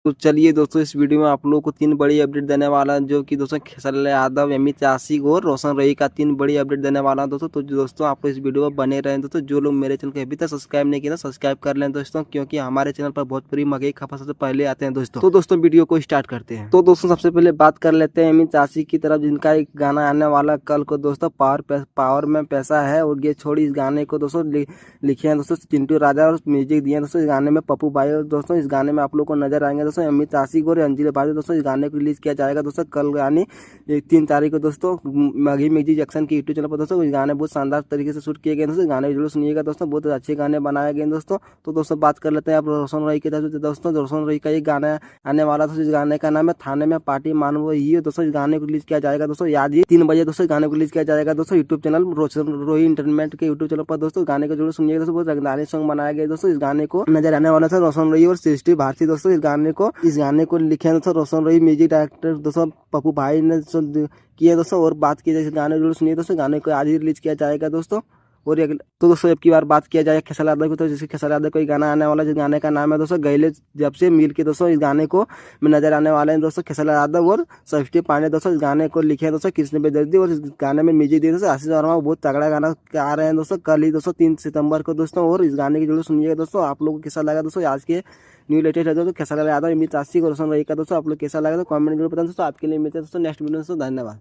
तो चलिए दोस्तों, इस वीडियो में आप लोगों को 3 बड़ी अपडेट देने वाला है, जो कि दोस्तों खेसारी यादव, अमित यासिक और रोशन रई का 3 बड़ी अपडेट देने वाला हूं दोस्तों। तो दोस्तों आप लोग इस वीडियो में बने रहें दोस्तों। जो लोग मेरे चैनल को अभी तक सब्सक्राइब नहीं किया सब्सक्राइब कर लें दोस्तों, क्योंकि हमारे चैनल पर भोजपुरी मगही खबर सबसे पहले आते हैं दोस्तों। तो दोस्तों वीडियो को स्टार्ट करते हैं। तो दोस्तों सबसे पहले बात कर लेते हैं अमित यासिक की तरफ, जिनका एक गाना आने वाला कल को दोस्तों, पावर में पैसा है। और ये छोड़ी इस गाने को दोस्तों लिखे हैं दोस्तों चिंटू राजा और म्यूजिक दिए हैं दोस्तों। इस गाने में पप्पू भाई और दोस्तों इस गाने में आप लोग को नजर आएंगे दोस्तों अमित यासिक और अंजलि भाई। दोस्तों इस गाने को रिलीज किया जाएगा दोस्तों कल, यानी 3 तारीख को दोस्तों मगही म्यूजिक जैक्सन की यूट्यूब चैनल पर दोस्तों। इस गाने बहुत शानदार तरीके से शूट किए गए दोस्तों। गाने जरूर सुनिएगा दोस्तों, बहुत अच्छे गाने बनाए गए दोस्तों। तो दोस्तों बात कर लेते हैं आप रोशन रई की तरफ से दोस्तों। रोशन रई का एक गाना आने वाला था, इस गाने का नाम है थाने में पार्टी मानव ही दोस्तों। इस गाने को रिलीज किया जाएगा दोस्तों, याद ही 3 बजे दोस्तों इस गाने को रिलीज किया जाएगा दोस्तों यूट्यूब चैनल रोशन रोही इंटरटेनमेंट के यूट्यूब चैनल पर दोस्तों। गाने को जरूर सुनिएगा दोस्तों, बहुत रंगदारी सॉन्ग बनाया गया दोस्तों। इस गाने को नजर आने वाला था रोशन रई और सृष्टि भारती दोस्तों। इस गाने को लिखे दोस्तों रोशन रई, म्यूजिक डायरेक्टर दोस्तों पप्पू भाई ने किया दोस्तों। और बात की जाए इस गाने जरूर सुनिए दोस्तों, गाने को आज ही रिलीज किया जाएगा दोस्तों। और तो दोस्तों अब की बार बात किया जाए खेसारी यादव की, तो जिसके खेसारी यादव को गाना आने वाला है, जिस गाने का नाम है दोस्तों गैले जब से मिल के दोस्तों। इस गाने को में नजर आने वाले हैं दोस्तों खेसारी यादव और सृष्टि पांडे दोस्तों। इस गाने को लिखे हैं दोस्तों कृष्ण बेदर्दी और इस गाने में म्यूजिक दिए दोस्तों आशीष वर्मा। बहुत तगड़ा गाना आ रहे हैं दोस्तों कल ही दोस्तों 3 सितंबर को दोस्तों। और इस गाने की जरूर सुनिएगा दोस्तों। आप लोगों को कैसा लगा दोस्तों आज के न्यू लेटेस्ट है दोस्तों खेसारी यादव, अमित यासिक और रोशन रई का दोस्तों। आप लोग कैसा लगा तो कमेंट जरूर बताएं दोस्तों। आपके लिए मिलते हैं दोस्तों नेक्स्ट वीडियो में दोस्तों। धन्यवाद।